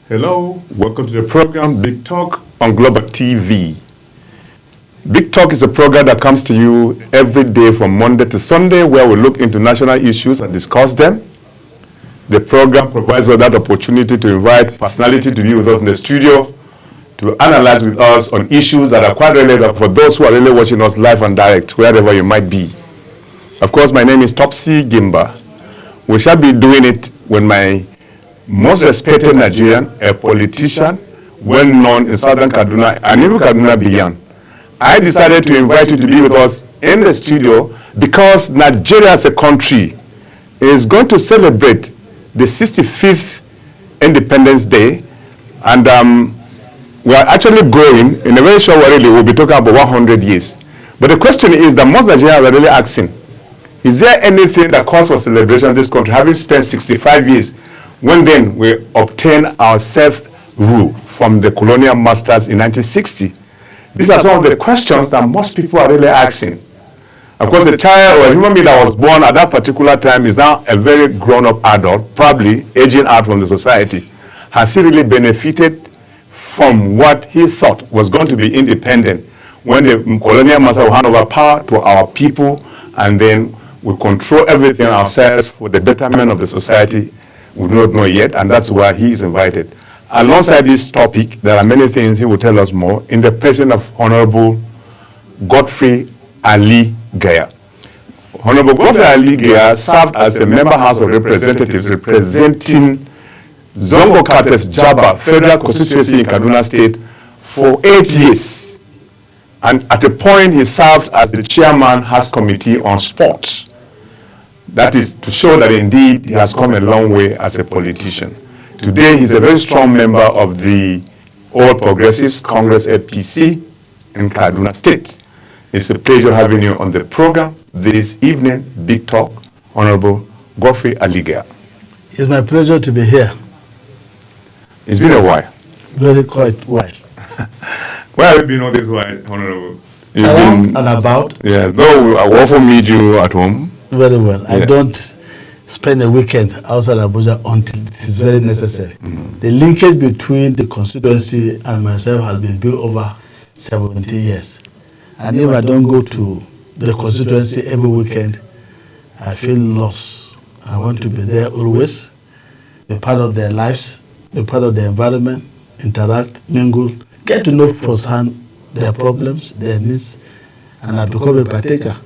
Hello, welcome to the program Big Talk on Global TV. Big Talk is a program that comes to you every day from Monday to Sunday, where we look into national issues and discuss them. The program provides us that opportunity to invite personality to be with us in the studio to analyze with us on issues that are quite relevant for those who are really watching us live and direct, wherever you might be. Of course, my name is Topsy Gimba. We shall be doing it with my most respected Nigerian, a politician, well known in Southern Kaduna and even Kaduna beyond. I decided to invite you to be with us in the studio because Nigeria as a country is going to celebrate the 65th Independence Day, and we are actually growing. In a very short while, we'll be talking about 100 years. But the question is that most Nigerians are really asking, is there anything that calls for celebration in this country, having spent 65 years, when then we obtain our self-rule from the colonial masters in 1960? These are some of the questions that most people are really asking. Of course, a child or a human being that was born at that particular time is now a very grown-up adult, probably aging out from the society. Has he really benefited from what he thought was going to be independent when the colonial master will hand over power to our people, and then we control everything ourselves for the betterment of the society? We do not know yet, and that's why he is invited. Alongside this topic, there are many things he will tell us more in the presence of Honorable Godfrey Ali Gaya. Honorable Godfrey Ali Gaya served as a member House of Representatives representing Zongo Katef Jaba Federal Constituency in Kaduna State for 8 years. And at a point, he served as the chairman House Committee on Sports. That is to show that indeed he has come a long way as a politician. Today, he's a very strong member of the All Progressives Congress APC in Kaduna State. It's a pleasure having you on the program this evening, Big Talk, Honorable Godfrey Ali Gaya. It's my pleasure to be here. It's been a while. Very quite while. Where have you been all this while, Honorable? Around and about. Yeah, though I often meet you at home. Very well. Yes. I don't spend a weekend outside Abuja until it is very necessary. Mm-hmm. The linkage between the constituency and myself has been built over 70 years. And if I don't go to the constituency every weekend, I feel lost. I want to be there always, be part of their lives, be part of the environment, interact, mingle, get to know firsthand their problems, their needs, and I become a partaker.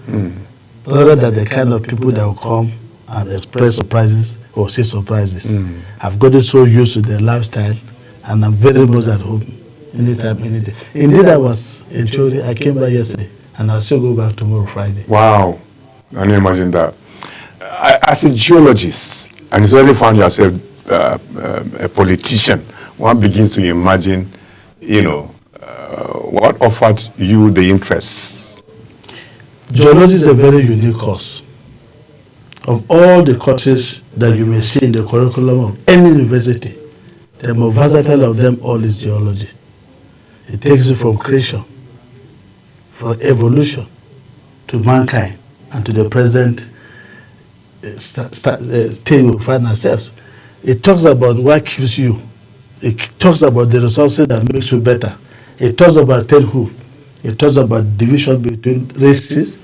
Rather than the kind of people that will come and express surprises or say surprises. I've gotten so used to their lifestyle, and I'm very much at home anytime, any day. Indeed, I was in Chori. I came back yesterday, and I'll still go back tomorrow, Friday. Wow. Can you imagine that? As a geologist, and you suddenly found yourself a politician, one begins to imagine, what offered you the interest? Geology is a very unique course. Of all the courses that you may see in the curriculum of any university, the most versatile of them all is geology. It takes you from creation, from evolution, to mankind, and to the present state we find ourselves. It talks about what keeps you. It talks about the resources that makes you better. It talks about statehood. It talks about division between races,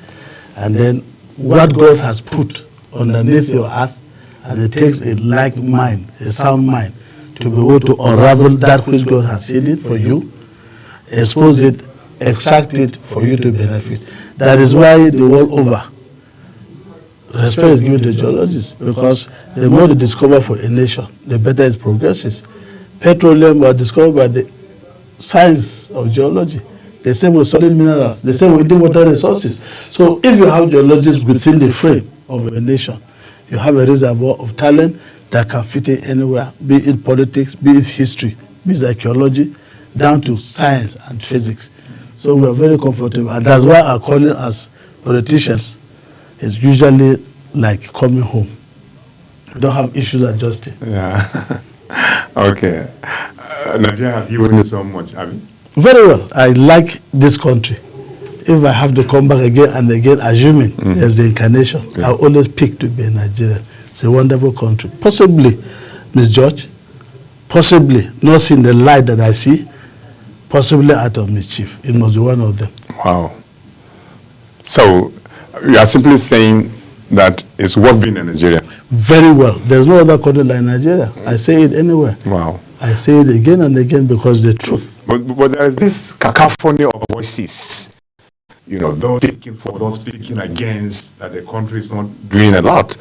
and then what God has put underneath your earth, and it takes a like mind, a sound mind, to be able to unravel that which God has hidden for you, expose it, extract it for you to benefit. That is why the world over, respect is given to geologists, because the more they discover for a nation, the better it progresses. Petroleum was discovered by the science of geology. The same with solid minerals, the same with the water resources. So if you have geologists within the frame of a nation, you have a reservoir of talent that can fit in anywhere, be it politics, be it history, be it archaeology, down to science and physics. So we are very comfortable, and that's why our calling as politicians is usually like coming home. We don't have issues adjusting. Yeah. Okay. Nigeria has given you so much, have you? Very well. I like this country. If I have to come back again and again, assuming there's the incarnation, I always pick to be a Nigerian. It's a wonderful country. Possibly, Ms. George, possibly not seeing the light that I see, possibly out of mischief. It must be one of them. Wow. So you are simply saying that it's worth being in Nigeria? Very well. There's no other country like Nigeria. I say it anywhere. Wow. I say it again and again because the truth. But there is this cacophony of voices, those speaking for, those speaking against, that the country is not doing a lot.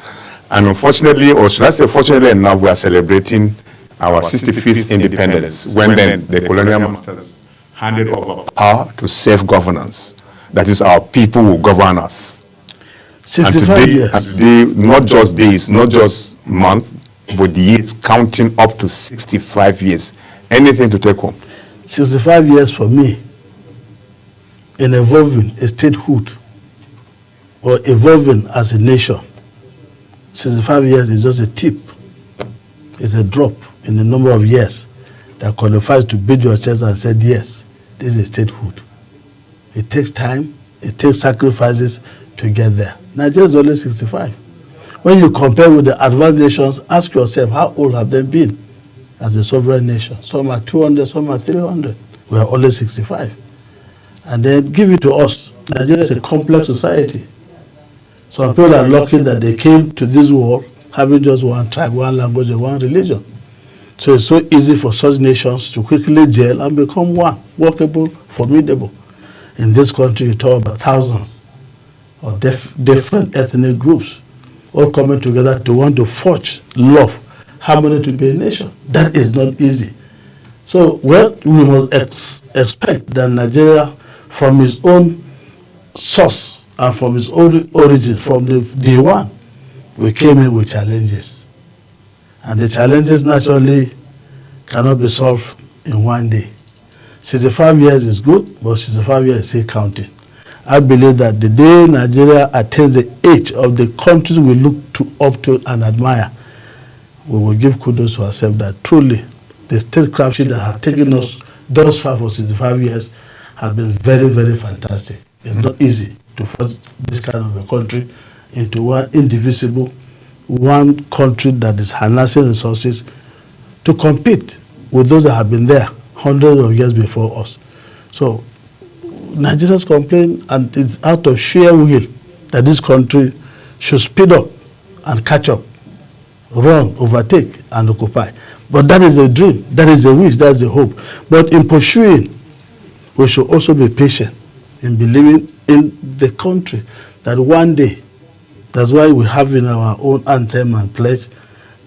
And unfortunately, or should I say fortunately enough, we are celebrating our 65th independence when then the colonial masters handed over power to self-governance. That is, our people will govern us. 65 years. And today, not just days, not just months, but the years, counting up to 65 years. Anything to take home? 65 years for me in evolving a statehood or evolving as a nation. 65 years is just a tip. It's a drop in the number of years that qualifies to beat your chest and say, yes, this is statehood. It takes time, it takes sacrifices to get there. Nigeria is only 65. When you compare with the advanced nations, ask yourself, how old have they been as a sovereign nation? Some are 200, some are 300. We are only 65. And then give it to us. Nigeria is a complex society. Some people are lucky that they came to this world having just one tribe, one language, and one religion. So it's so easy for such nations to quickly gel and become one, workable, formidable. In this country, you talk about thousands of different ethnic groups all coming together to want to forge love, harmony to be a nation. That is not easy. So what we must expect that Nigeria, from its own source and from its own origin, from the day one, we came in with challenges. And the challenges naturally cannot be solved in one day. 65 years is good, but 65 years is still counting. I believe that the day Nigeria attains the age of the countries we look up to and admire, we will give kudos to ourselves that truly the statecraft that have taken us thus far for 65 years has been very, very fantastic. It's not easy to forge this kind of a country into one indivisible, one country that is harnessing resources to compete with those that have been there hundreds of years before us. So Nigerians complain, and it's out of sheer will that this country should speed up and catch up, run, overtake, and occupy. But that is a dream, that is a wish, that is a hope. But in pursuing, we should also be patient in believing in the country that one day, that's why we have in our own anthem and pledge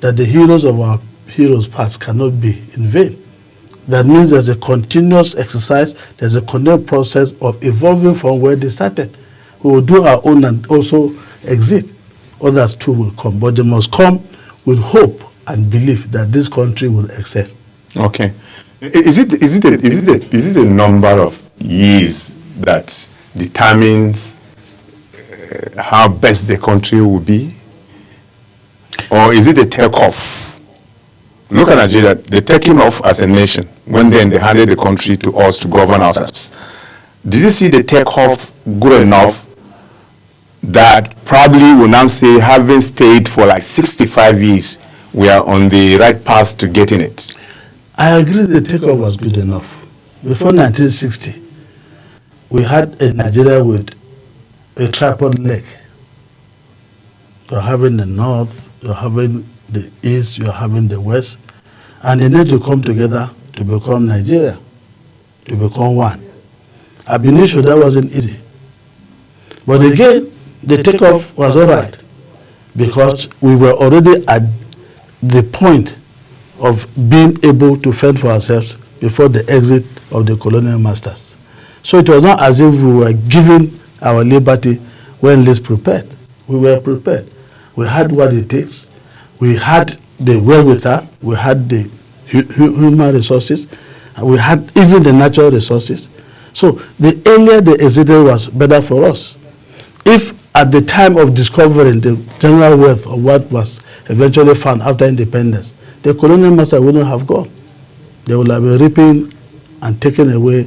that the heroes of our heroes past cannot be in vain. That means there's a continuous exercise, there's a continuous process of evolving from where they started. We will do our own and also exit. Others too will come, but they must come with hope and belief that this country will excel. Okay. Is it the number of years that determines how best the country will be? Or is it the takeoff? Look at Nigeria, the taking off as a nation, when then they handed the country to us to govern ourselves. Did you see the takeoff good enough that probably will now say, having stayed for like 65 years, we are on the right path to getting it? I agree the takeoff was good enough. Before 1960, we had a Nigeria with a tripod leg. You're having the north, you're having the east, you're having the west, and they need to come together to become Nigeria, to become one. Ab initio, that wasn't easy. But again, the takeoff was all right, because we were already at the point of being able to fend for ourselves before the exit of the colonial masters. So it was not as if we were given our liberty when least prepared. We were prepared. We had what it takes. We had the wherewithal. We had the human resources. We had even the natural resources. So the earlier they exited was better for us. If at the time of discovering the general wealth of what was eventually found after independence, the colonial master wouldn't have gone. They would have been reaping and taking away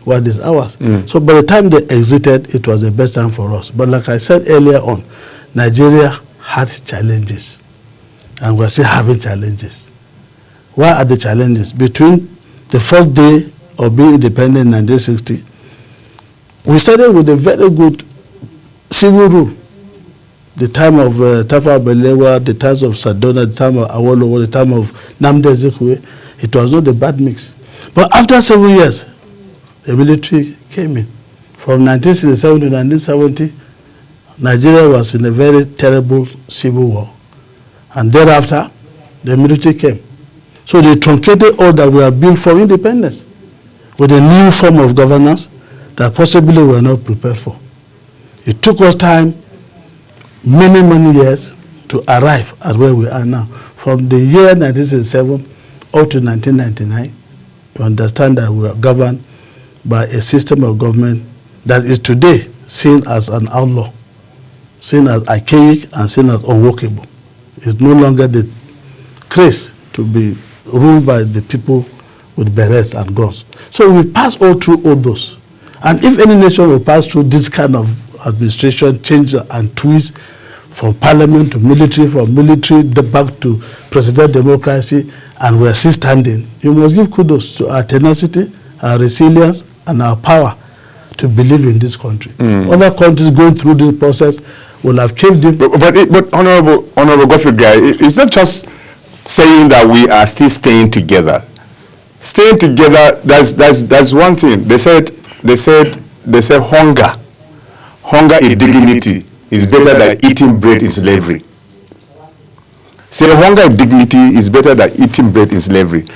what is ours. So by the time they exited, it was the best time for us. But like I said earlier on, Nigeria had challenges, and we're still having challenges. What are the challenges? Between the first day of being independent in 1960, we started with a very good civil rule. The time of Tafawa Balewa, the time of Sardauna, the time of Awolowo, the time of Nnamdi Azikiwe, it was not a bad mix. But after 7 years, the military came in. From 1967 to 1970, Nigeria was in a very terrible civil war. And thereafter, the military came. So they truncated all that we have built for independence with a new form of governance that possibly we were not prepared for. It took us time, many, many years, to arrive at where we are now. From the year 1967 up to 1999, you understand that we are governed by a system of government that is today seen as an outlaw, seen as archaic and seen as unworkable. It's no longer the craze to be ruled by the people with berets and guns. So we pass all through all those. And if any nation will pass through this kind of administration, change and twist from parliament to military, from military back to presidential democracy, and we're still standing, you must give kudos to our tenacity, our resilience, and our power to believe in this country. Other countries going through this process will have caved in. But Honorable Godfrey Guy, it's not just saying that we are still staying together. Staying together, that's one thing. They said hunger is dignity is better than eating bread in slavery. Say hunger and dignity is better than eating bread in slavery.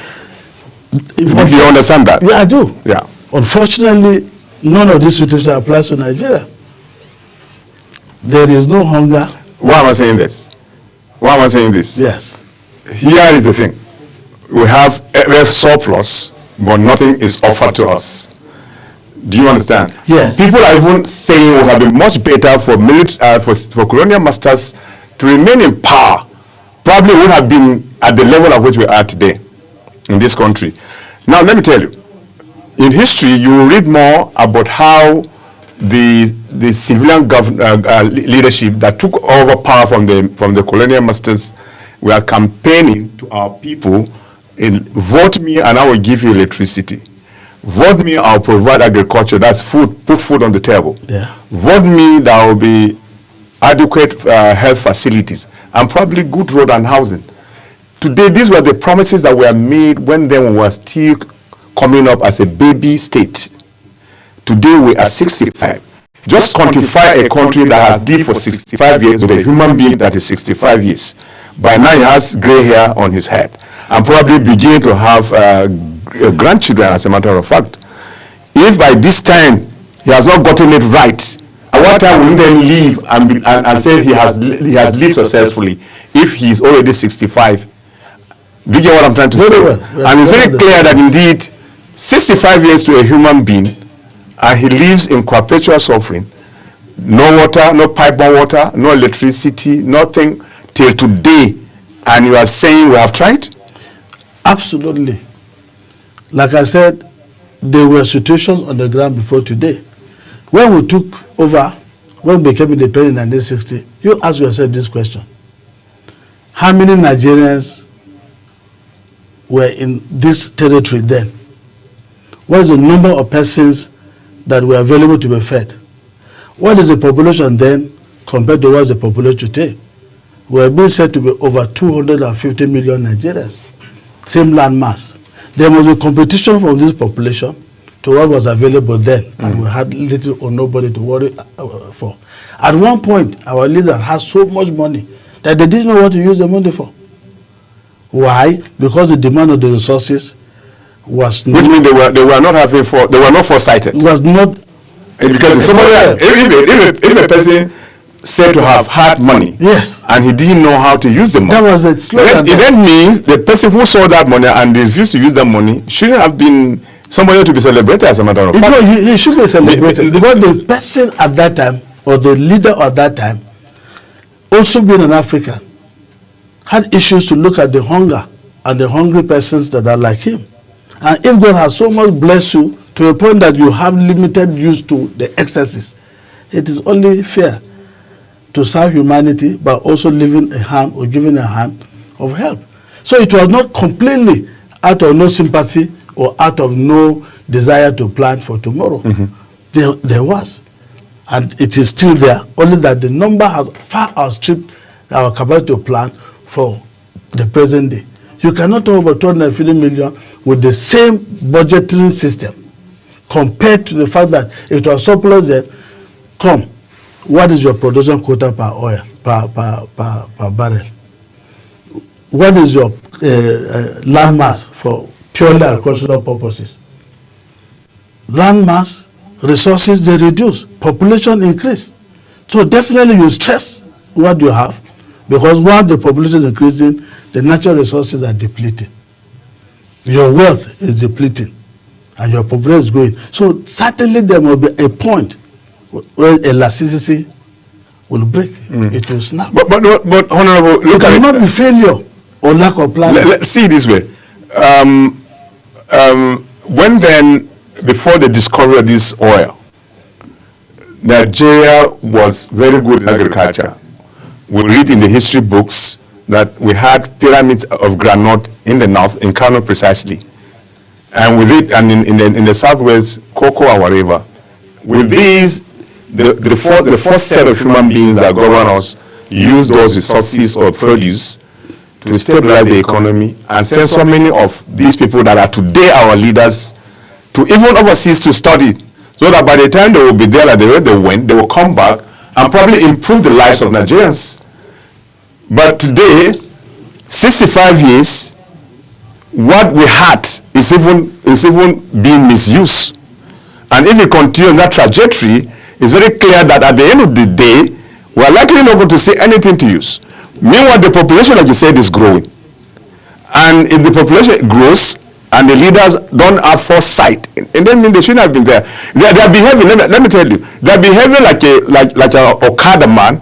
If you understand that? Yeah, I do. Yeah. Unfortunately, none of this situation applies to Nigeria. There is no hunger. Why am I saying this? Why am I saying this? Yes. Here is the thing. We have surplus, but nothing is offered to us. Do you understand? Yes. People are even saying it would have been much better for colonial masters to remain in power. Probably would have been at the level at which we are today in this country. Now, let me tell you, in history, you will read more about how the civilian leadership that took over power from the colonial masters were campaigning to our people in vote me and I will give you electricity. Vote me, I'll provide agriculture, that's food, put food on the table. Yeah. Vote me, there will be adequate health facilities and probably good road and housing. Today, these were the promises that were made when they were still coming up as a baby state. Today, we are 65. Just quantify a country that has lived for 65 years with a human being that is 65 years. By now, he has gray hair on his head and probably beginning to have grandchildren, as a matter of fact. If by this time he has not gotten it right, at what time will he then leave and say he has lived successfully if he is already 65? Do you get what I'm trying to say? Well, and it's very clear that indeed 65 years to a human being and he lives in perpetual suffering, no water, no pipeline water, no electricity, nothing till today, and you are saying we have tried? Absolutely. Like I said, there were situations on the ground before today. When we took over, when we became independent in 1960, you ask yourself this question. How many Nigerians were in this territory then? What is the number of persons that were available to be fed? What is the population then compared to what is the population today? We are being said to be over 250 million Nigerians. Same land mass. There was a competition from this population to what was available then, and we had little or nobody to worry for. At one point, our leaders had so much money that they didn't know what to use the money for. Why? Because the demand of the resources was not. Which means they were not foresighted. Was not. Because if a person said to have had money, yes, and he didn't know how to use the money, that was a slogan. It then means the person who saw that money and refused to use that money shouldn't have been somebody to be celebrated, as a matter of fact. No, he should be celebrated because the person at that time, or the leader at that time, also being an African, had issues to look at the hunger and the hungry persons that are like him. And if God has so much blessed you to a point that you have limited use to the excesses, it is only fair to serve humanity, but also leaving a hand or giving a hand of help. So it was not completely out of no sympathy or out of no desire to plan for tomorrow. There was. And it is still there, only that the number has far outstripped our capacity to plan for the present day. You cannot talk about 250 million with the same budgeting system compared to the fact that it was surplus that what is your production quota per oil, per barrel? What is your land mass for purely agricultural purposes? Land mass, resources, they reduce, population increase. So definitely you stress what you have, because while the population is increasing, the natural resources are depleting. Your wealth is depleting, and your population is growing. So certainly there will be a point where elasticity will break. It will snap. But Honorable, it cannot be failure or lack of planning. Let's see it this way. When then, before the discovery of this oil, Nigeria was very good in agriculture. We read in the history books that we had pyramids of granite in the north, in Kano precisely, and with it, and in the southwest, cocoa and whatever. With these, the first set of human beings that govern us use those resources or produce to stabilize the economy and send so many of these people that are today our leaders to even overseas to study, so that by the time they will be there, like the way they went, they will come back and probably improve the lives of Nigerians. But today, 65 years, what we had is even being misused. And if we continue on that trajectory, it's very clear that at the end of the day, we are likely not going to see anything to use. Meanwhile, the population, like you said, is growing. And if the population grows and the leaders don't have foresight, and then they shouldn't have been there. They are behaving, let me tell you, they are behaving like an Okada man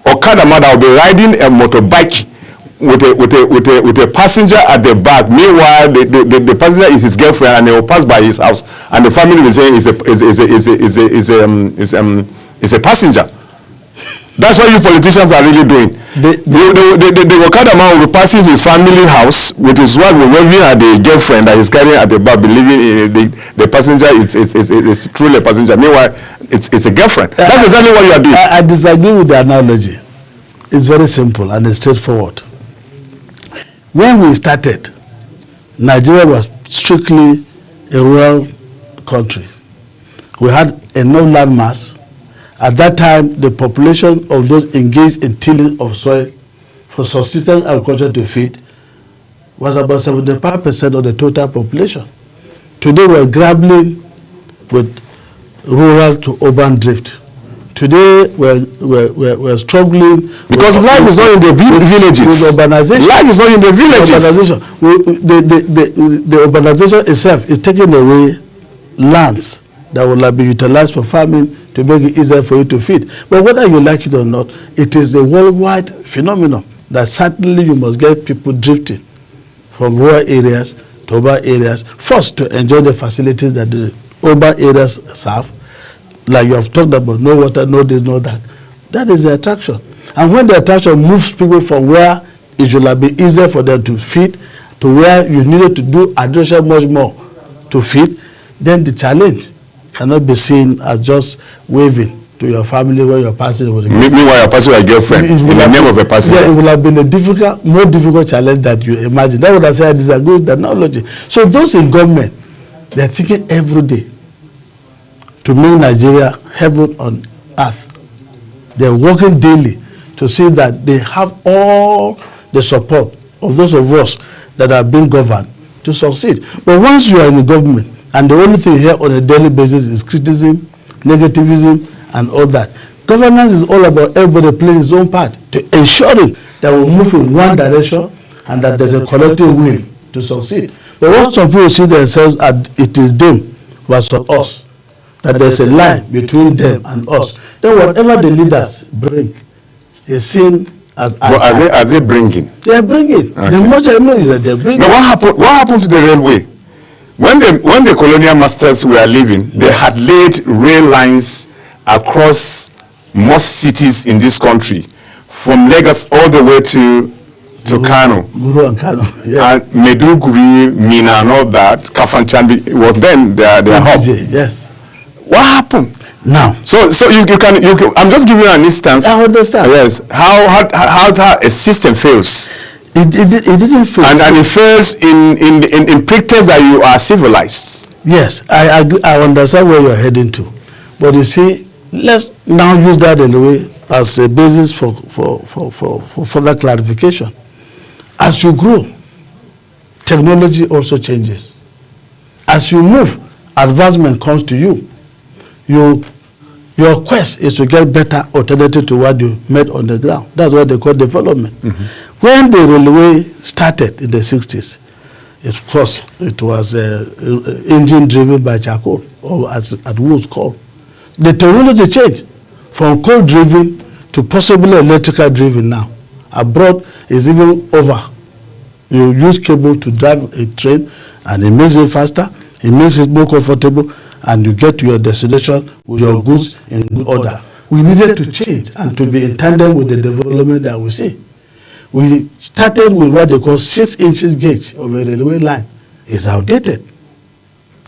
that will be riding a motorbike with a passenger at the back. Meanwhile, the passenger is his girlfriend, and they will pass by his house, and the family will say is a passenger. That's what you politicians are really doing. The Okada man will be passing his family house with his wife waving at the girlfriend that he's carrying at the back, believing the passenger is truly a passenger. Meanwhile, it's a girlfriend. That's exactly what you are doing. I disagree with the analogy. It's very simple and it's straightforward. When we started, Nigeria was strictly a rural country. We had enough land mass. At that time, the population of those engaged in tilling of soil for subsistence agriculture to feed was about 75% of the total population. Today, we're grappling with rural to urban drift. Today, we're struggling because life is not in the villages. With urbanization. Life is not in the villages. The urbanization itself is taking away lands that will be utilized for farming to make it easier for you to feed. But whether you like it or not, it is a worldwide phenomenon that certainly you must get people drifting from rural areas to urban areas, first to enjoy the facilities that the urban areas serve, like you have talked about, no water, no this, no that. That is the attraction. And when the attraction moves people from where it should be easier for them to feed to where you needed to do additional much more to feed, then the challenge cannot be seen as just waving to your family when you're passing with a girlfriend. Meanwhile, you're passing with a girlfriend in the name of a passenger. Yeah, it will have been a more difficult challenge that you imagine. That's what I say. I disagree with that analogy. So those in government, they're thinking every day to make Nigeria heaven on earth. They're working daily to see that they have all the support of those of us that are being governed to succeed. But once you are in the government, and the only thing here on a daily basis is criticism, negativism, and all that. Governance is all about everybody playing his own part to ensuring that we move in one direction and that there's a collective will to succeed. But once some people see themselves as it is them versus us, that there's a line between them and us, then whatever the leaders bring is seen as... But are they bringing? They are bringing. Okay. The much I know is that they're bringing. Now what happened to the railway? When the colonial masters were living, they had laid rail lines across most cities in this country, from Lagos all the way to to Kano. Guru and Kano. Yeah. And Meduguri, Mina, and all that. Kafanchan was then their hub. Yes. What happened? Now. So you can. I'm just giving you an instance. I understand. Yes. How a system fails. It didn't fail. And it fails in pretext that you are civilized. Yes, I agree. I understand where you're heading to, but you see, let's now use that in a way as a basis for further clarification. As you grow, technology also changes. As you move, advancement comes to you. Your quest is to get better alternative to what you met on the ground. That's what they call development. When the railway started in the 60s, of course, it was engine driven by charcoal, or as it was called. The technology changed from coal driven to possibly electrical driven now. Abroad is even over. You use cable to drive a train, and it makes it faster, it makes it more comfortable, and you get to your destination with your goods in good order. We needed to change and to be in tandem with the development that we see. We started with what they call 6 inches gauge of a railway line. It's outdated.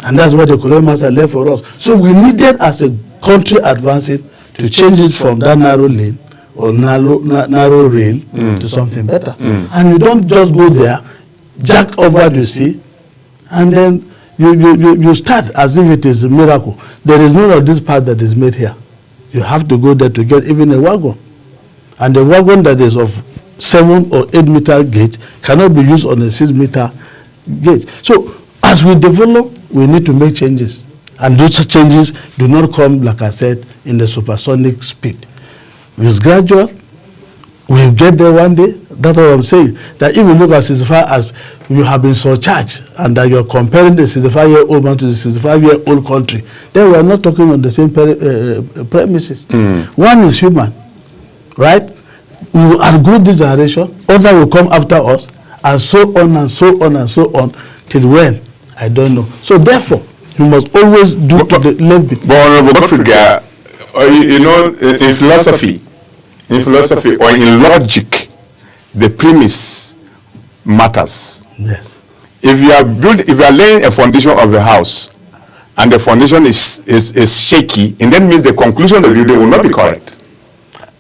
And that's what the colonial master left for us. So we needed, as a country advancing, to change it from that narrow lane or narrow rail to something better. And you don't just go there, jack off what you see, and then you start as if it is a miracle. There is none of this part that is made here. You have to go there to get even a wagon. And the wagon that is of 7 or 8 meter gauge cannot be used on a 6 meter gauge. So as we develop, we need to make changes. And those changes do not come, like I said, in the supersonic speed. It's gradual. We'll get there one day. That's what I'm saying. That if you look at 65 as you have been surcharged and that you're comparing the 65-year-old man to the 65-year-old country, then we're not talking on the same premises. One is human, right? We will outgrow this generation, others will come after us, and so on and so on and so on, till when? I don't know. So therefore, you must always do to the left bit. But Honorable Godfrey, you know, in philosophy or in logic, the premise matters. Yes. If you are laying a foundation of a house, and the foundation is shaky, and that means the conclusion of the building will not be correct.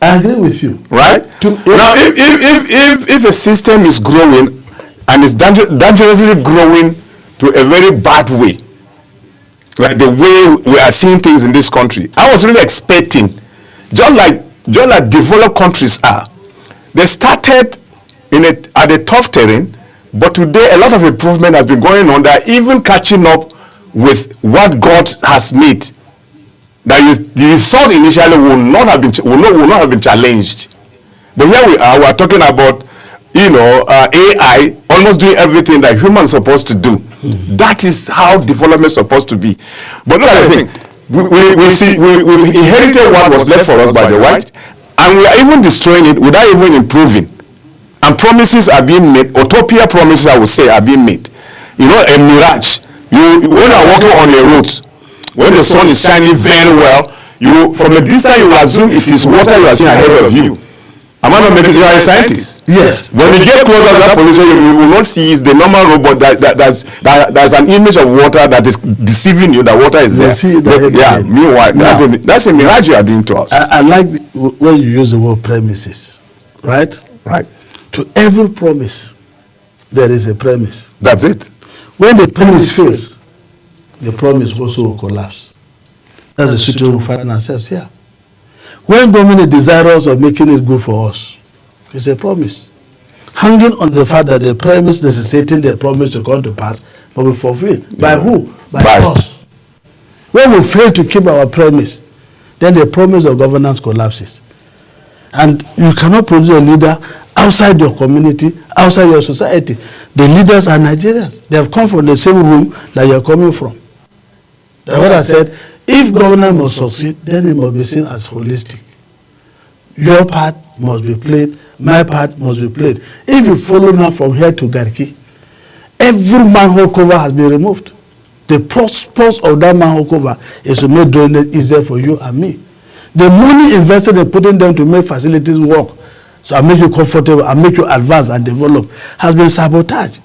I agree with you. Right? Now, if a system is growing and is dangerously growing to a very bad way, like the way we are seeing things in this country, I was really expecting, just like developed countries are, they started at a tough terrain, but today a lot of improvement has been going on. They're even catching up with what God has made, that you thought initially will not have been challenged. But here we are talking about, AI almost doing everything that humans are supposed to do. That is how development is supposed to be. But look at the thing. We inherited what was left for us by the white, and we are even destroying it without even improving. And promises are being made, utopia promises, I would say, are being made. A mirage. When you are walking on a road, when the sun is shining very well, from a distance you will assume it is water you are seeing ahead of you. Am I not making you are a scientist? Yes. When you get closer to that position, you will not see is the normal robot that's an image of water that is deceiving you that water is there. See meanwhile, that's a mirage you are doing to us. I like when you use the word premises, right? Right. To every promise, there is a premise. That's it. When the premise fails, the promise also will collapse. That's the situation we find ourselves here. When government is desirous of making it good for us, it's a promise. Hanging on the fact that the premise necessitating the promise to come to pass will be fulfilled. By who? By us. When we fail to keep our premise, then the promise of governance collapses. And you cannot produce a leader outside your community, outside your society. The leaders are Nigerians. They have come from the same room that you are coming from. That's what I said. If governance must succeed, then it must be seen as holistic. Your part must be played, my part must be played. If you follow now from here to Garki, every manhole cover has been removed. The purpose of that manhole cover is to make drainage easier for you and me. The money invested in putting them to make facilities work so and make you comfortable and make you advance and develop has been sabotaged,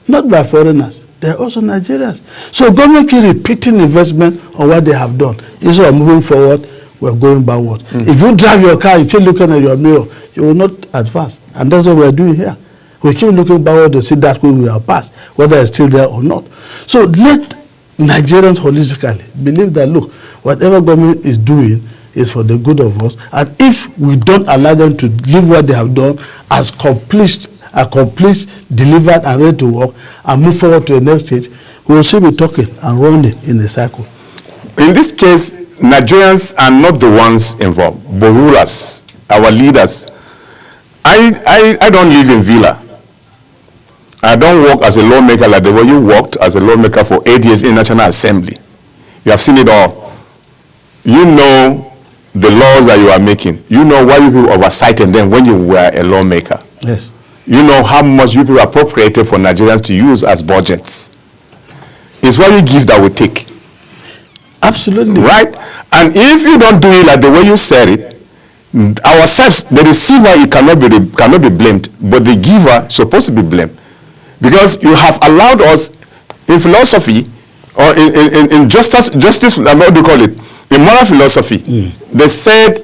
not by foreigners. They are also Nigerians. So government keep repeating investment on what they have done. Instead of moving forward, we're going backward. If you drive your car, you keep looking at your mirror, you will not advance. And that's what we're doing here. We keep looking backward to see that way we are past, whether it's still there or not. So let Nigerians holistically believe that, look, whatever government is doing is for the good of us. And if we don't allow them to leave what they have done as accomplished, delivered, and ready to work, and move forward to the next stage, we will still be talking and running in a cycle. In this case, Nigerians are not the ones involved, but rulers, our leaders. I don't live in Villa. I don't work as a lawmaker like the way you worked as a lawmaker for 8 years in National Assembly. You have seen it all. You know the laws that you are making. You know why you people oversighted them when you were a lawmaker. Yes. You know how much you people appropriated for Nigerians to use as budgets. It's what we give that we take. Absolutely. Right? And if you don't do it like the way you said it, ourselves, the receiver, it cannot be blamed, but the giver is supposed to be blamed. Because you have allowed us in philosophy, or in justice, what do you call it? In moral philosophy, they said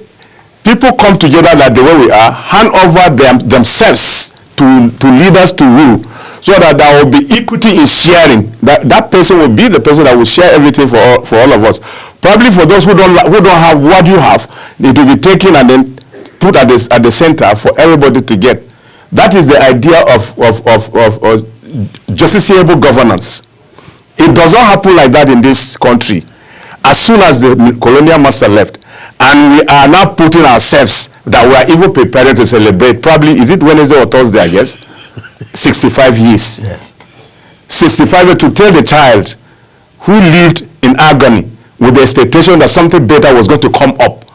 people come together like the way we are, hand over themselves to leaders to rule, so that there will be equity in sharing. That person will be the person that will share everything for all of us. Probably for those who don't have what you have, it will be taken and then put at the center for everybody to get. That is the idea of justiciable governance. It does not happen like that in this country. As soon as the colonial master left, and we are now putting ourselves that we are even prepared to celebrate, probably, is it Wednesday or Thursday, I guess? 65 years. Yes. 65 years to tell the child who lived in agony with the expectation that something better was going to come up,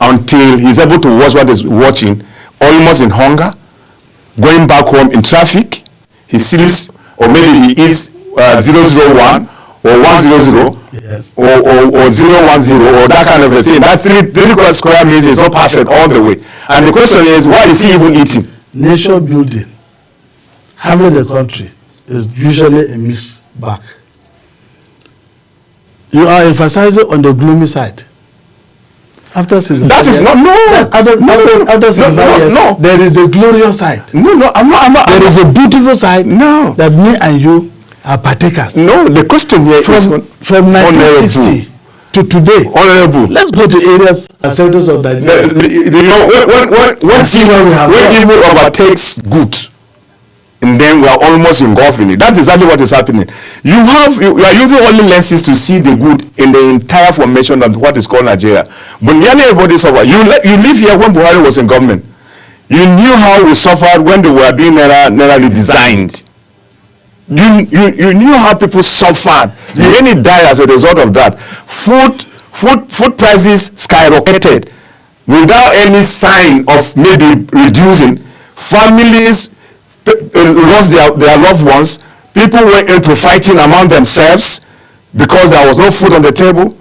until he's able to watch what he's watching, almost in hunger, going back home in traffic, he sleeps, or maybe he eats 001 or 100, yes, or 010, or that kind of a thing. That 3 square meters is not perfect all the way. And the question is, why is he even eating? Nation building, having a country, is usually a mixed bag. You are emphasizing on the gloomy side. After 65 that is years, not, after 65 years, no. There is a glorious side. No, I'm not. There is a beautiful side. No. That me and you are partakers. No, the question here is from 1960 to today. Honorable. Let's go to areas and centers of Nigeria. When evil overtakes good, and then we are almost engulfed in it. That's exactly what is happening. You are using only lenses to see the good in the entire formation of what is called Nigeria. But nearly everybody suffered. You live here when Buhari was in government. You knew how we suffered when they were doing Naira redesigned. You knew how people suffered. Many died as a result of that. Food prices skyrocketed without any sign of maybe reducing. Families lost their loved ones. People went into fighting among themselves because there was no food on the table.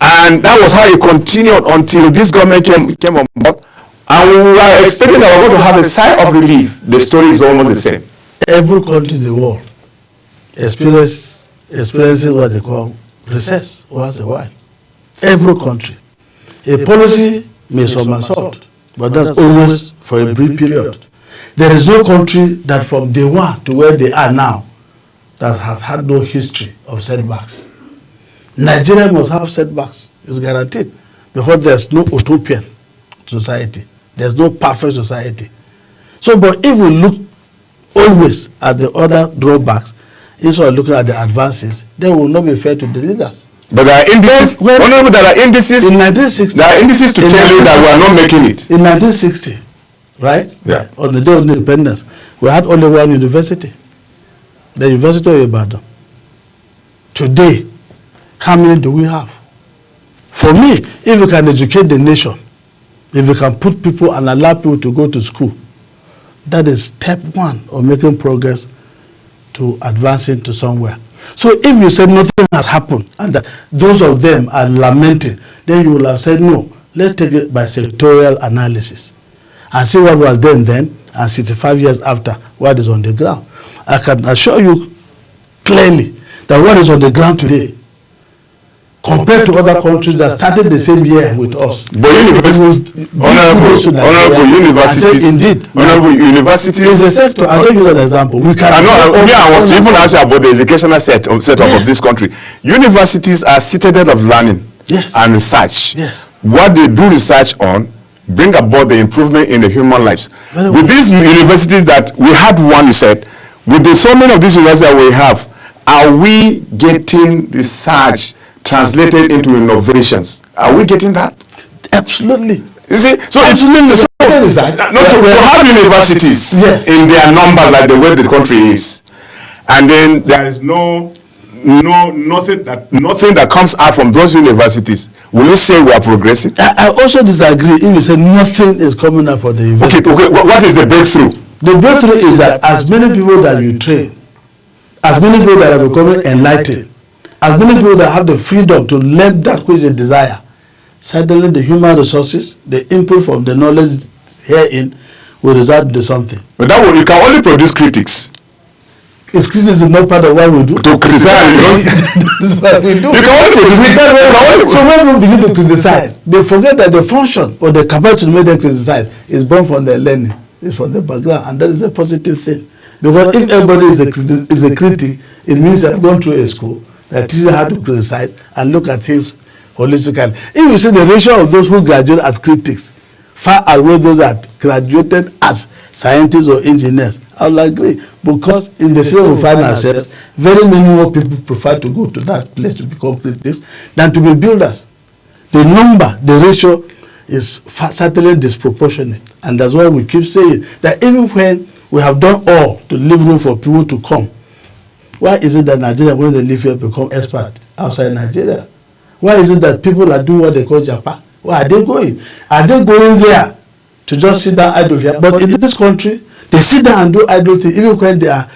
And that was how it continued until this government came on board. And we were expecting that we were going to have a sigh of relief. The story is almost the same. Every country in the world experiences what they call recess once in a while. Every country. A policy may somersault, but that's always for a brief period. There is no country that from day one to where they are now that has had no history of setbacks. Nigeria must have setbacks, it's guaranteed, because there's no utopian society. There's no perfect society. So, but if we look always at the other drawbacks, instead of looking at the advances, then we will not be fair to the leaders. But there are indices. There are indices. In 1960, there are indices to tell you that we are not making it. In 1960, right? Yeah. On the day of independence, we had only one university, the University of Ibadan. Today, how many do we have? For me, if we can educate the nation, if we can put people and allow people to go to school, that is step one of making progress to advancing to somewhere. So if you say nothing has happened and that those of them are lamenting, then you will have said, no, let's take it by sectorial analysis. and see what was then, and 65 years after, what is on the ground. I can assure you clearly that what is on the ground today, compared to other countries that started the same year with us. But honorable universities, indeed, honorable universities is a sector. I'll use an example. I was to even ask you about the educational setup of this country. Universities are citadel of learning and research. Yes. What they do research on bring about the improvement in the human lives. With these universities that we had one, you said, with the so many of these universities that we have, are we getting research translated into innovations? Are we getting that? Absolutely. You see, so absolutely. Not to have universities in their numbers like the way the country is, and then there is nothing that comes out from those universities. Will you say we are progressing? I also disagree if you say nothing is coming out for the universities. Okay, what is the breakthrough? The breakthrough is that as many people that you train, as many people that are becoming enlightened, as many people that have the freedom to learn that which they desire, suddenly the human resources, the input from the knowledge herein will result into something. But that way, you can only produce critics. Is criticism not part of what we do? To criticize, This is what we do. You can only produce. So when people begin to criticize, they forget that the function or the capacity to make them criticize is born from their learning, is from the background, and that is a positive thing. Because if everybody is a critic, it means they've gone through a school that teaches how to criticize and look at things holistically. If you see the ratio of those who graduate as critics far outweigh those that graduated as scientists or engineers, I will agree. Because in the same we find ourselves, very many more people prefer to go to that place to become critics than to be builders. The number, the ratio is certainly disproportionate. And that's why we keep saying that even when we have done all to leave room for people to come, why is it that Nigeria, when they live here, become expert outside Nigeria? Why is it that people are doing what they call Japan? Where are they going? Are they going there to just sit down idle here? But in this country, they sit down and do idle things, even when they are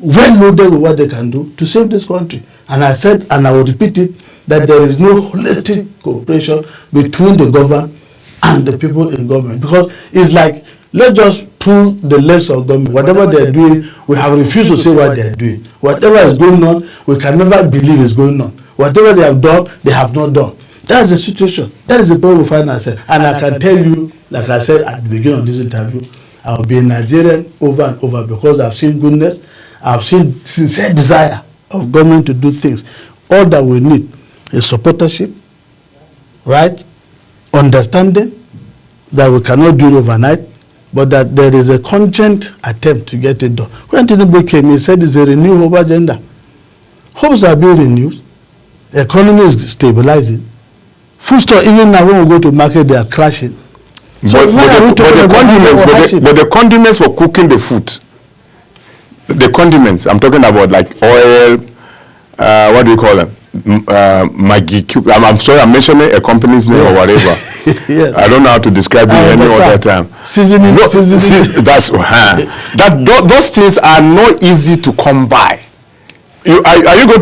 well loaded with what they can do to save this country. And I said, and I will repeat it, that there is no holistic cooperation between the government and the people in government. Because it's like, let's just pull the legs of government. Whatever they are doing, we have refused to say what they are doing. Whatever is going on, we can never believe is going on. Whatever they have done, they have not done. That's the situation. That is the problem we find ourselves. And I can tell you, like I said at the beginning of this interview, I will be a Nigerian over and over because I've seen goodness, I've seen sincere desire of government to do things. All that we need is supportership, right? Understanding that we cannot do it overnight, but that there is a constant attempt to get it done. When Tinubu came, he said it's a renewed hope agenda. Hopes are being renewed. The economy is stabilizing. Food store, even now when we go to market, they are crashing. So but the condiments for cooking the food, the condiments, I'm talking about like oil, what do you call them? Maggi cube. I'm sorry, I'm mentioning a company's name or whatever. Yes. I don't know how to describe it any other time. Seasoning. That's those things are not easy to come by. Are you going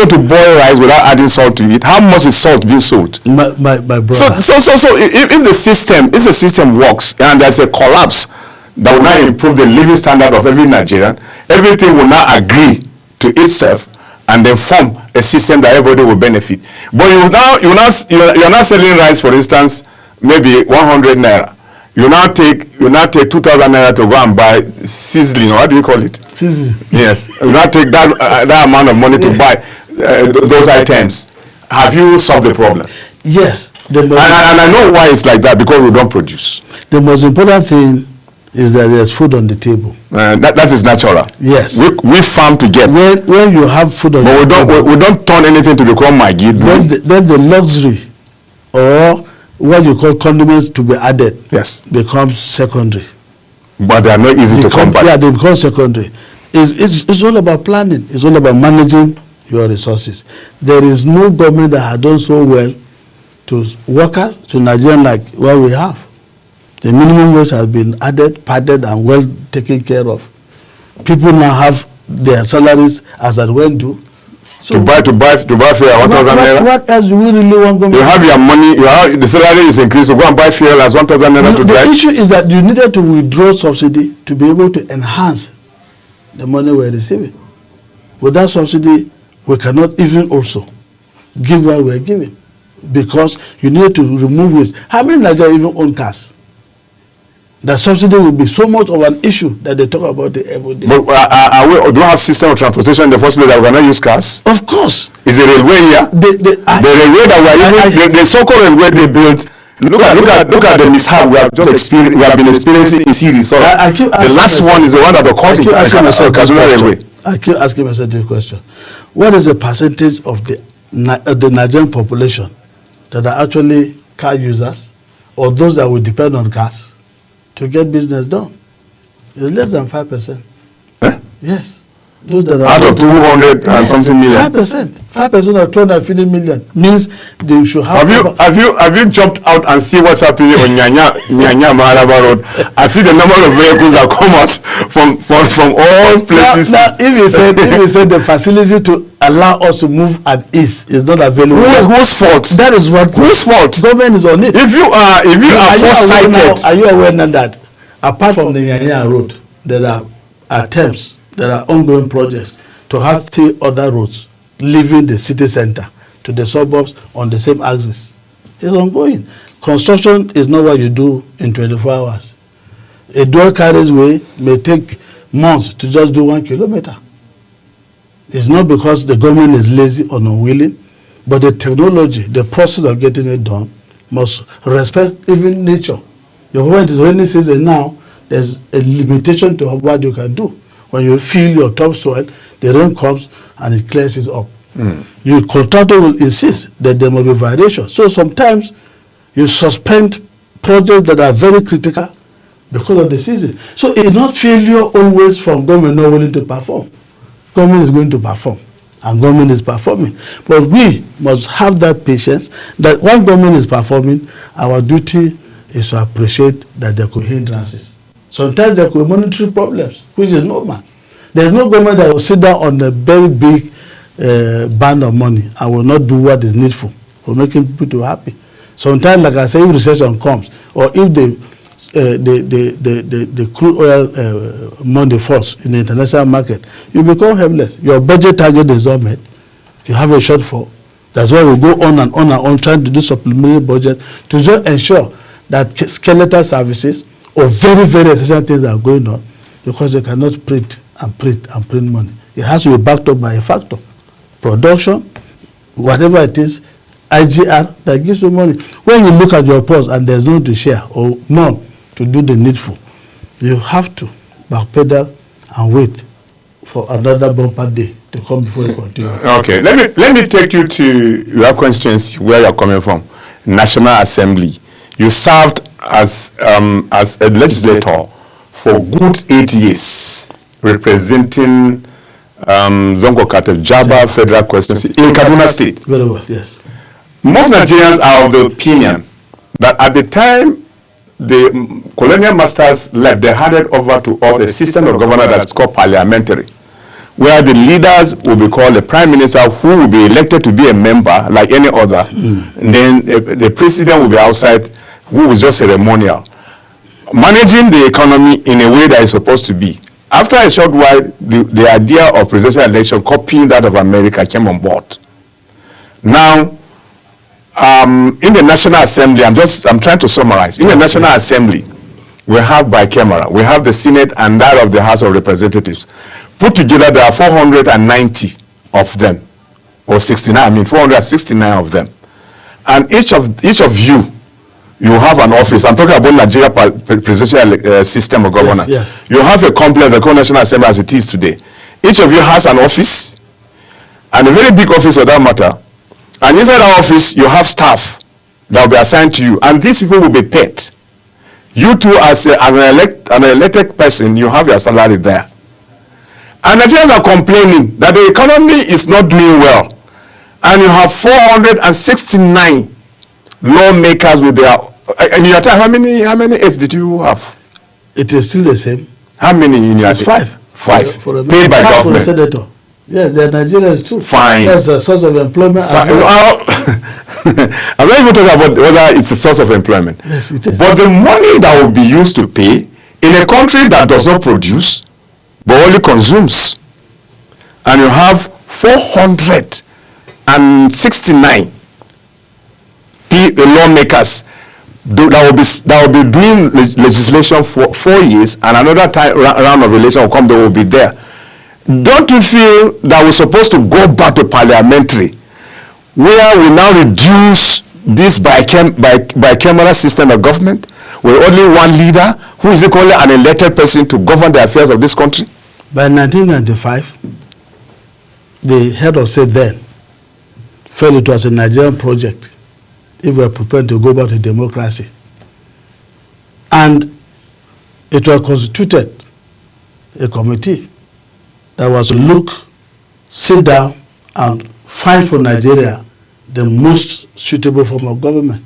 to boil rice without adding salt to it? How much is salt being sold? My brother. So if the system works and there's a collapse that will now improve the living standard of every Nigerian, everything will now agree to itself and then form a system that everybody will benefit. But you're now selling rice, for instance, maybe 100 naira. You now take 2,000 naira to go and buy sizzling, or what do you call it? Sizzling. Yes. You now take that amount of money to buy those items. Have you solved the problem? Yes. And I know why it's like that, because we don't produce. The most important thing is that there's food on the table. That is natural. Yes. We farm to get. When you have food on the table. But we don't turn anything to become Maggi. Then the luxury or what you call condiments to be added becomes secondary. But they are not easy to come by. Yeah, they become secondary. It's all about planning. It's all about managing your resources. There is no government that has done so well to workers, to Nigerians like what we have. The minimum wage has been added, padded, and well taken care of. People now have their salaries as at when due. So to buy fuel at 1,000 naira. What else do we really want government? You have your money. The salary is increased. So go and buy fuel as 1,000 naira to drive. The issue is that you needed to withdraw subsidy to be able to enhance the money we're receiving. With that subsidy, we cannot even also give what we're giving, because you need to remove waste. How many Nigerians even own cars? The subsidy will be so much of an issue that they talk about it every day. But do we have system of transportation in the first place that we cannot use cars? Of course. Is the railway here? The railway that the so-called railway they built. Look at the mishap we have been experiencing in series. So the last one is the one that occurred in Kaduna Railway. I keep asking myself the question: what is the percentage of the Nigerian population that are actually car users, or those that will depend on cars to get business done? It's less than 5%. Eh? Yes. Those that are out of 200 and something million. 5% of 250 million means they should have. Have you jumped out and see what's happening on Nyanya Maharaba Road? I see the number of vehicles that come out from all places. Now if you said the facility to allow us to move at ease is not available. Whose fault? That is what. Whose fault? Government is on it. If you are foresighted. Are you aware now that apart from the Nyanya Road, there are attempts, there are ongoing projects to have 3 other roads leaving the city center to the suburbs on the same axis? It's ongoing. Construction is not what you do in 24 hours. A dual carriageway may take months to just do 1 kilometer. It's not because the government is lazy or unwilling, but the technology, the process of getting it done must respect even nature. Your government is rainy season now, there's a limitation to what you can do. When you fill your topsoil, the rain comes and it clears it up. Your contractor will insist that there must be variation. So sometimes you suspend projects that are very critical because of the season. So it's not failure always from government not willing to perform. Government is going to perform, and government is performing. But we must have that patience that when government is performing, our duty is to appreciate that there could be hindrances. Sometimes there could be monetary problems, which is normal. There is no government that will sit down on a very big band of money and will not do what is needful for making people to happy. Sometimes, like I say, if recession comes, or if the crude oil money falls in the international market, you become helpless. Your budget target is not met. You have a shortfall. That's why we go on and on and on trying to do supplementary budget to just ensure that skeletal services or very, very essential things are going on, because they cannot print money. It has to be backed up by a factor. Production, whatever it is, IGR, that gives you money. When you look at your purse and there's none to share or none to do the needful, you have to backpedal and wait for another bumper day to come before you continue. Okay, let me take you to your constituency where you're coming from, National Assembly. You served as a legislator for good 8 years, representing Zongo Cartel, Jaba Federal Constituency in Kaduna State. Very well, yes. Most Nigerians are of the opinion that at the time the colonial masters left, they handed over to us a system of government that's called parliamentary, where the leaders will be called the prime minister, who will be elected to be a member like any other. And then the president will be outside, who is just ceremonial, managing the economy in a way that is supposed to be. After a short while, the idea of presidential election, copying that of America, came on board. Now, in the National Assembly, I'm trying to summarize. In the National Assembly, we have bicameral, we have the Senate and that of the House of Representatives. Put together, there are 490 of them, or 469 of them. And each of you have an office. I'm talking about Nigeria presidential system of governance. Yes. You have a complex, the National Assembly as it is today. Each of you has an office, and a very big office for that matter. And inside that office, you have staff that will be assigned to you, and these people will be paid. You too, as an elected person, you have your salary there. And Nigerians are complaining that the economy is not doing well, and you have 469 lawmakers with their. In your time, how many aides did you have? It is still the same. How many in your? It's 5. Paid by government. For the senator. Yes, they are Nigerians too. Fine. That's a source of employment. I'm not even talking about whether it's a source of employment. Yes, it is. But the money that will be used to pay in a country that does not produce but only consumes, and you have 469 lawmakers that will be doing legislation for 4 years, and another round of election will come, they will be there. Don't you feel that we're supposed to go back to parliamentary, where we now reduce this bicameral system of government with only one leader who is equally an elected person to govern the affairs of this country? By 1995, the head of state then felt it was a Nigerian project if we are prepared to go back to democracy. And it was constituted a committee that was to look, sit down, and find for Nigeria the most suitable form of government.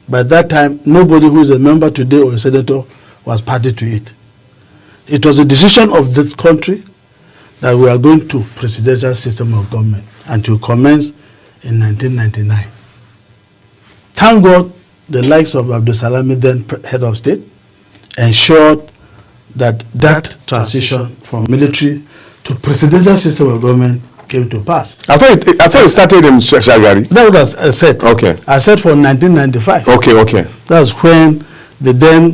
By that time, nobody who is a member today or a senator was party to it. It was a decision of this country that we are going to presidential system of government, and to commence in 1999. Thank God the likes of Abdul Salami, then head of state, ensured that transition from military to presidential system of government came to pass. I thought it started in Shagari. That was I said. Okay. I said from 1995. Okay. That's when the then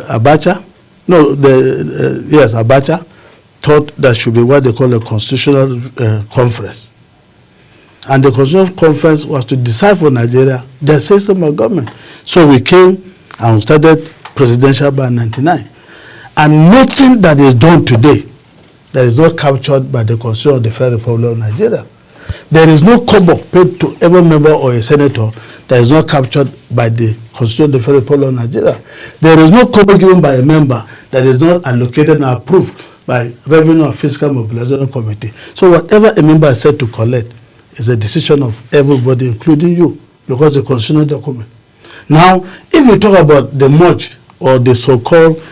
Abacha, Abacha thought that should be what they call a constitutional conference. And the constitutional conference was to decide for Nigeria the system of government. So we came and started presidential by 1999. And nothing that is done today that is not captured by the Constitution of the Federal Republic of Nigeria. There is no kobo paid to every member or a senator that is not captured by the Constitution of the Federal Republic of Nigeria. There is no kobo given by a member that is not allocated and approved by Revenue and Fiscal Mobilization Committee. So whatever a member is said to collect is a decision of everybody, including you, because it's a constitutional document. Now, if we talk about the merge or the so-called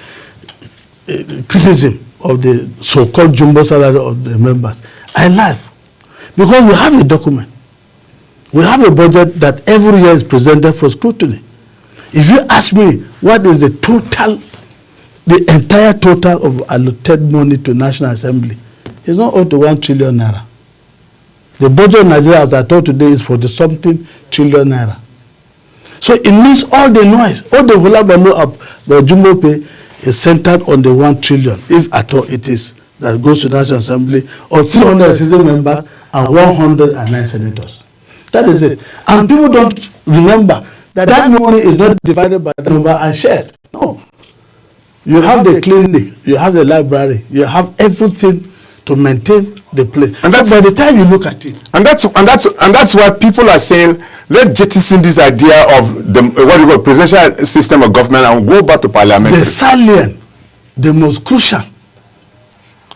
criticism of the so-called jumbo salary of the members, I laugh. Because we have a document. We have a budget that every year is presented for scrutiny. If you ask me what is the entire total of allotted money to National Assembly, it's not up to 1 trillion naira. The budget of Nigeria, as I told today, is 40-something trillion naira. So it means all the noise, all the hula baloo of the jumbo pay is centered on the 1 trillion, if at all it is, that goes to National Assembly, or 360 members and 109 senators. That is it. And people don't remember that money is not divided by the number and shared. No. You have the clinic, you have the library, you have everything to maintain the place. And that's, by the time you look at it. And that's why people are saying, let's jettison this idea of the what you call presidential system of government and go back to parliament. The salient, the most crucial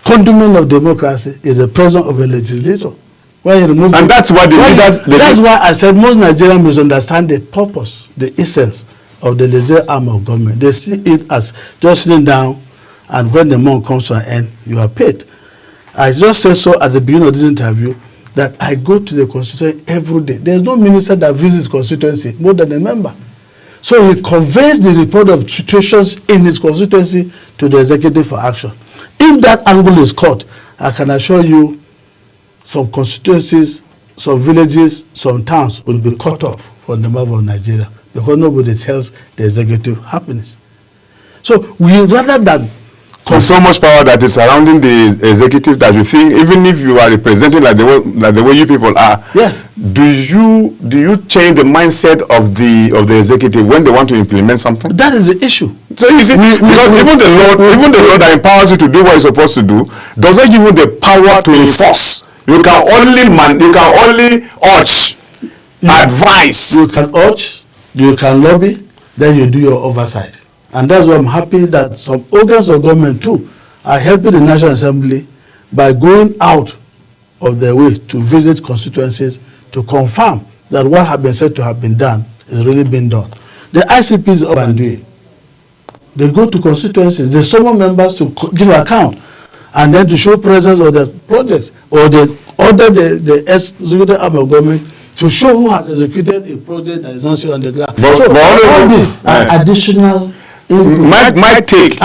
condiment of democracy is the presence of a legislator. And that's why the leaders. That's why I said most Nigerians misunderstand the purpose, the essence of the legislative arm of government. They see it as just sitting down, and when the month comes to an end, you are paid. I just said so at the beginning of this interview that I go to the constituency every day. There's no minister that visits constituency more than a member. So he conveys the report of situations in his constituency to the executive for action. If that angle is caught, I can assure you some constituencies, some villages, some towns will be cut off from the map of Nigeria because nobody tells the executive happiness. So we rather than so much power that is surrounding the executive that you think, even if you are representing like the way you people are, yes. Do you change the mindset of the executive when they want to implement something? That is the issue. So you see, because even the law that empowers you to do what you're supposed to do does not give you the power to enforce. You can only urge, advise. You can urge, you can lobby, then you do your oversight. And that's why I'm happy that some organs of government too are helping the National Assembly by going out of their way to visit constituencies to confirm that what has been said to have been done is really being done. The ICP is up and doing. They go to constituencies, they summon members to give account. and then to show presence of the projects, or they order the executive arm of government to show who has executed a project that is not shown on the ground. So all this are additional input. My take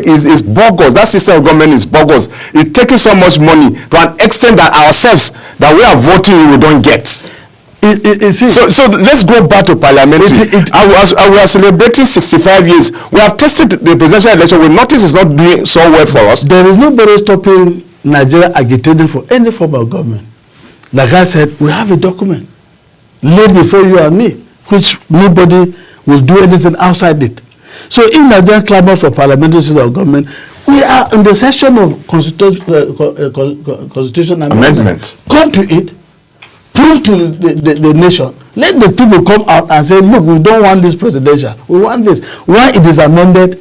is bogus. That system of government is bogus. It's taking so much money to an extent that ourselves that we are voting we don't get. So let's go back to parliamentary. We are celebrating 65 years. We have tested the presidential election. We notice it's not doing so well for us. There is nobody stopping Nigeria agitating for any form of government. Like I said, we have a document laid before you and me, which nobody will do anything outside it. So in Nigeria clamor for parliamentary system of government, we are in the session of constitutional amendment. Come to it. Prove to the nation. Let the people come out and say, look, we don't want this presidential. We want this. When it is amended,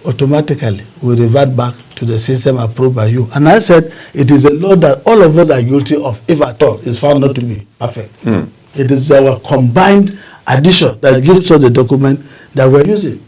automatically we revert back to the system approved by you. And I said, it is a law that all of us are guilty of, if at all, is found not to be perfect. It is our combined addition that gives us the document that we're using.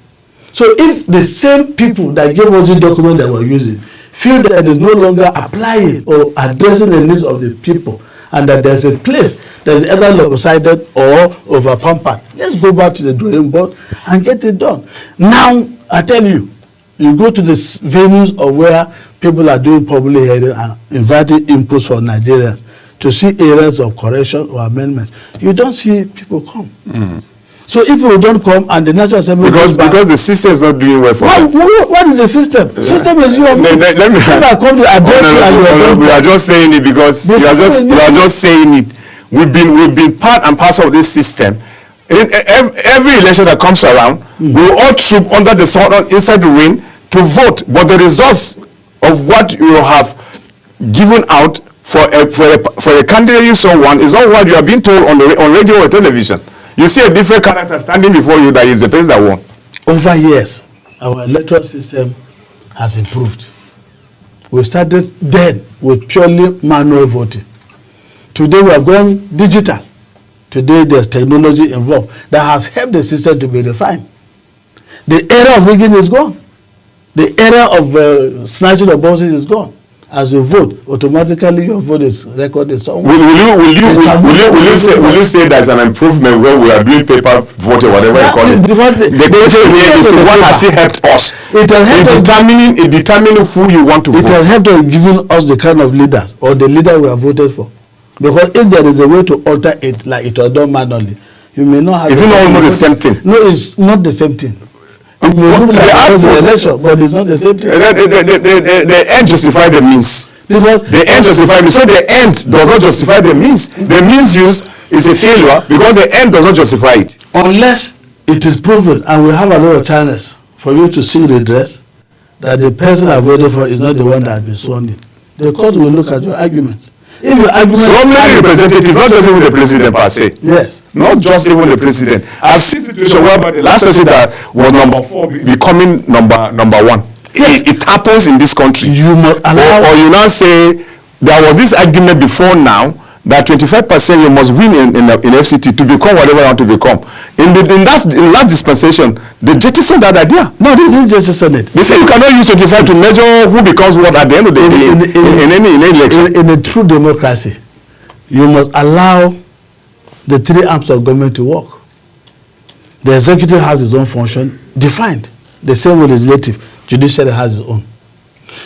So if the same people that gave us the document that we're using feel that it is no longer applying or addressing the needs of the people, and that there's a place that is either lopsided or over-pampered, let's go back to the drawing board and get it done. Now, I tell you, you go to the venues of where people are doing public hearing and inviting inputs from Nigerians to see areas of correction or amendments. You don't see people come. So if we don't come and the National Assembly because the system is not doing well for them. What is the system? The system is you and me. Let me. If I come to address you, we are just saying it because you are just saying it. We've been part and parcel of this system. In every election that comes around, we all troop under the sun, inside the ring to vote. But the results of what you have given out for a candidate you so want is not what you are being told on radio or television. You see a different character standing before you that is the person that won. Over years, our electoral system has improved. We started then with purely manual voting. Today we have gone digital. Today there's technology involved that has helped the system to be refined. The era of rigging is gone. The era of snatching of boxes is gone. As you vote, automatically your vote is recorded somewhere. Will you say there's an improvement where we are doing paper vote or whatever you call it? Because the question here is what has it helped us? It has helped determining who you want to vote. It has helped in giving us the kind of leaders or the leader we have voted for. Because if there is a way to alter it like it was done manually, you may not have. Is it almost the same thing? No, it's not the same thing. It may look like the election, but it's not the same thing. The end justify the means. Because the end justify the means. So the end does not justify the means. The means used is a failure because the end does not justify it. Unless it is proven, and we have a lot of channels for you to see redress, that the person I voted for is not the one that has been sworn in. The court will look at your arguments. If your argument so many representatives, not just even the president per se. Yes. Not just even the president. I've seen situation where the last person that was number 4 becoming number 1. Yes. It happens in this country. You must allow. Or you now say there was this argument before now that 25% you must win in FCT to become whatever you want to become. In last dispensation, they jettisoned that idea. No, they didn't jettison it. They say you cannot use 25 to measure who becomes what at the end of the day in any election. In a true democracy, you must allow the 3 arms of government to work. The executive has its own function defined. The same with the legislative, judiciary has its own.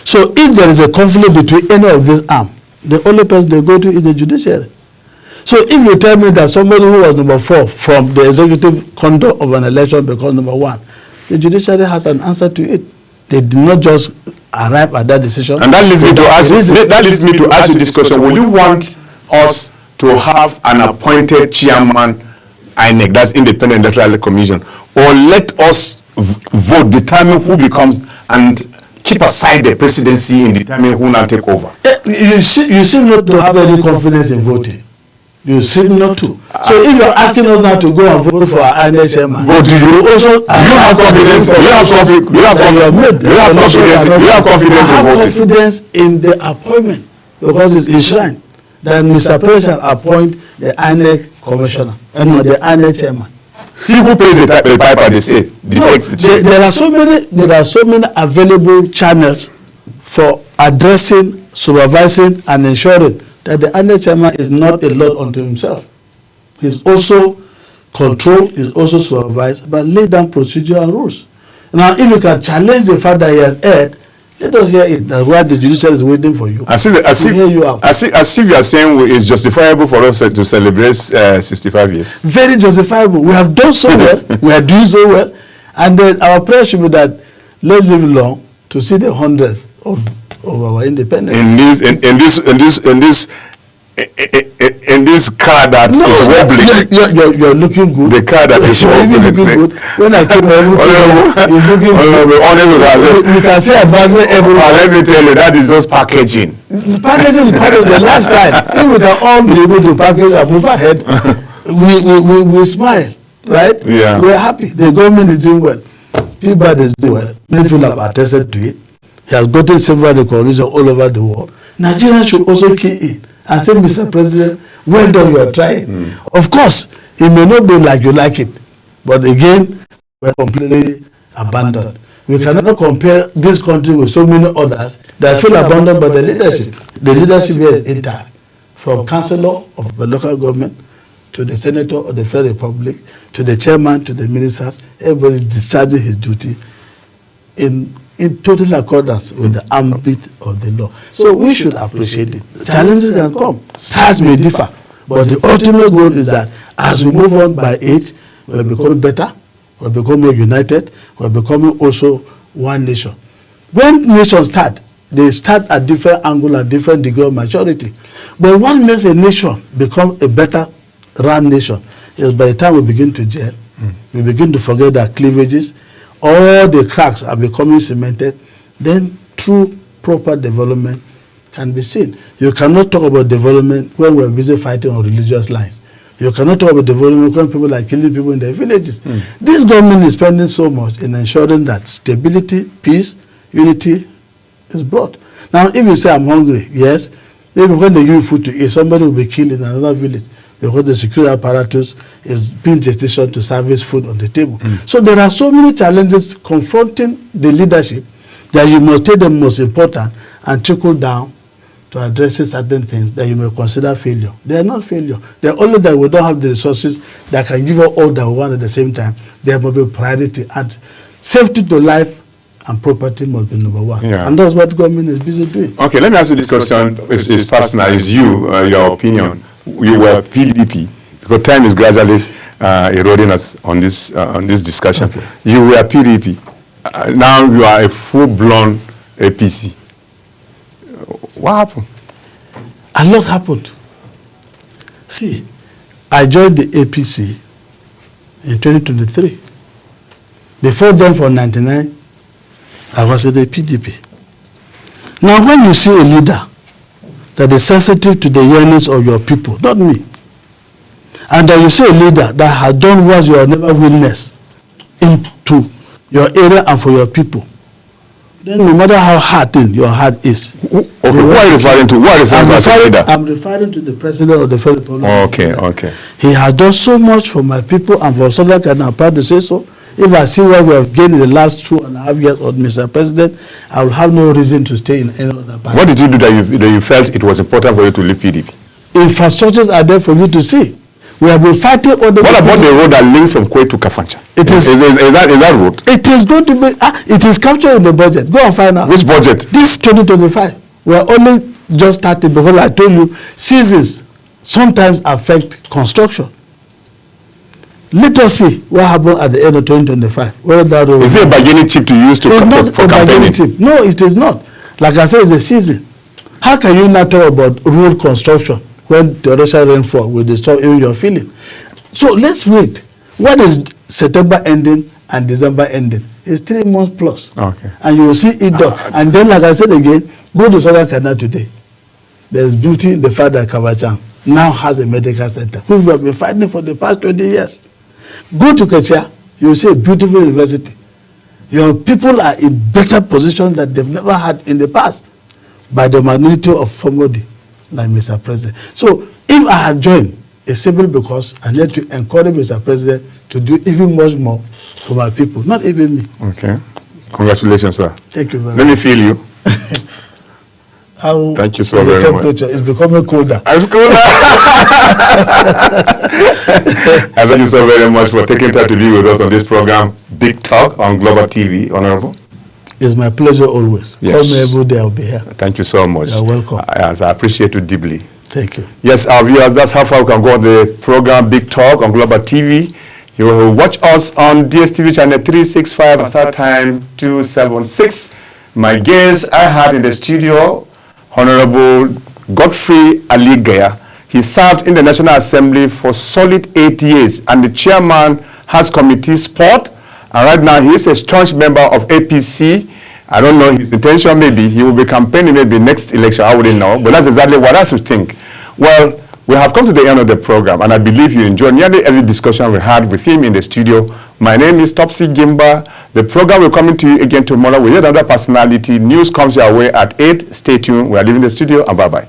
So if there is a conflict between any of these arms, the only person they go to is the judiciary. So if you tell me that somebody who was number 4 from the executive conduct of an election becomes number 1, the judiciary has an answer to it. They did not just arrive at that decision. And that leads me to ask you this question. Will you want us to have an appointed chairman, INEC, that's Independent Electoral Commission, or let us vote, determine who becomes, and keep aside the presidency in determining who now take over? You seem not to have any confidence in voting. You seem not to. So if you are asking us now to go and vote for our INEC chairman, but do you have confidence? Do you have confidence in voting? Confidence in the appointment because it's enshrined that Mr. President shall appoint the INEC commissioner and not the INEC chairman. He who pays the piper, they say, there are so many available channels for addressing, supervising, and ensuring that the annual chairman is not a lot unto himself. He's also controlled, he's also supervised, but lay down procedure and rules. Now, if you can challenge the fact that he has erred, let us hear it. That's why the judiciary is waiting for you. As if you are saying it's justifiable for us to celebrate 65 years. Very justifiable. We have done so well. We are doing so well. And then our prayer should be that let's live long to see the 100th of our independence. In this car that is wobbling. You're looking good. The car that is wobbling. Looking good. When I came over, it's looking good. You can see advancement everywhere. Let me tell you, that is just packaging. The packaging is part of the lifestyle. If we can all be able to package and move ahead, we smile, right? Yeah. We're happy. The government is doing well. People is doing well. Many people have attested to it. He has gotten several recognitions all over the world. Nigerians should also key in and say, Mr. President, well done, you are trying. Of course, it may not be like you like it, but again, we're completely abandoned. We cannot compare this country with so many others that feel abandoned by the leadership. The leadership here is intact, from councillor of the local government to the senator of the Federal Republic, to the chairman, to the ministers. Everybody is discharging his duty in total accordance with the ambit of the law. So we should appreciate it. Challenges can come. Styles may differ. But the ultimate goal is that as we move on by age, we're becoming better, we're becoming more united, we're becoming also one nation. When nations start, they start at different angle and different degree of maturity. But what makes a nation become a better run nation is by the time we begin to gel, we begin to forget our cleavages, all the cracks are becoming cemented, then true proper development can be seen. You cannot talk about development when we're busy fighting on religious lines. You cannot talk about development when people are killing people in their villages. This government is spending so much in ensuring that stability, peace, unity is brought. Now, if you say I'm hungry, yes, maybe when they give you food to eat, somebody will be killed in another village because the security apparatus is being gestation to service food on the table. So there are so many challenges confronting the leadership that you must take them most important and trickle down to addressing certain things that you may consider failure. They are not failure. They are only that we don't have the resources that can give us all that we want at the same time. There must be priority, and safety to life and property must be number one. Yeah. And that's what government is busy doing. Okay, let me ask you this question. It's personal. It's you, your opinion. You were PDP, because time is gradually eroding us on this discussion. Okay. You were PDP. Now you are a full-blown APC. What happened? A lot happened. See, I joined the APC in 2023. Before then, for 99, I was at the PDP. Now, when you see a leader that is sensitive to the yearnings of your people, not me, and that you see a leader that has done what you have never witnessed into your area and for your people, then no matter how hard your heart is. Okay, what are you referring to? What are you referring to? I'm referring to the president of the Federal Republic. Okay, okay. He has done so much for my people and for South Africa, and I'm proud to say so. If I see what we have gained in the last 2.5 years of Mr. President, I will have no reason to stay in any other party. What did you do that you felt it was important for you to leave PDP? Infrastructures are there for you to see. We have been fighting on the... What about the road that links from Kuwait to Kafancha? Is that road? It is going to be... it is captured in the budget. Go and find out. Which budget? This 2025. We are only just starting because I told you, seasons sometimes affect construction. Let us see what happens at the end of 2025. Whether that road is it a bargaining chip to use for campaigning? No, it is not. Like I said, it's a season. How can you not talk about road construction when the Russian rainfall will disturb even your feeling? So let's wait. What is September ending and December ending? It's 3 months plus. Okay. And you will see it done. And then, like I said again, go to Southern Canada today. There's beauty in the fact that Kabachan now has a medical center, which we have been fighting for the past 20 years. Go to Kechia, you will see a beautiful university. Your people are in better position than they've never had in the past by the magnitude of somebody like Mr. President. So if I had joined It's simply because I need to encourage Mr. President to do even much more for my people, not even me. Okay. Congratulations, sir. Thank you very Let much. me feel you. Thank you so very much. It's becoming colder. It's colder. I thank you so very much for taking time to be with us on this program, Big Talk on Global TV, Honorable. It's my pleasure always. Yes. Call me every day, I'll be here. Thank you so much. You're welcome. I appreciate you deeply. Thank you. Yes, our viewers, that's how far we can go on the program Big Talk on Global TV. You will watch us on DSTV channel 365 at start time 276. My guest I had in the studio, Honorable Godfrey Aligaya. He served in the National Assembly for solid 8 years and the chairman has committee sport. And right now he is a staunch member of APC. I don't know his intention, maybe he will be campaigning maybe next election, I wouldn't know. But that's exactly what I should think. Well, we have come to the end of the program and I believe you enjoyed nearly every discussion we had with him in the studio. My name is Topsy Jimba. The program will come to you again tomorrow with another personality. News comes your way at 8. Stay tuned. We are leaving the studio and bye-bye.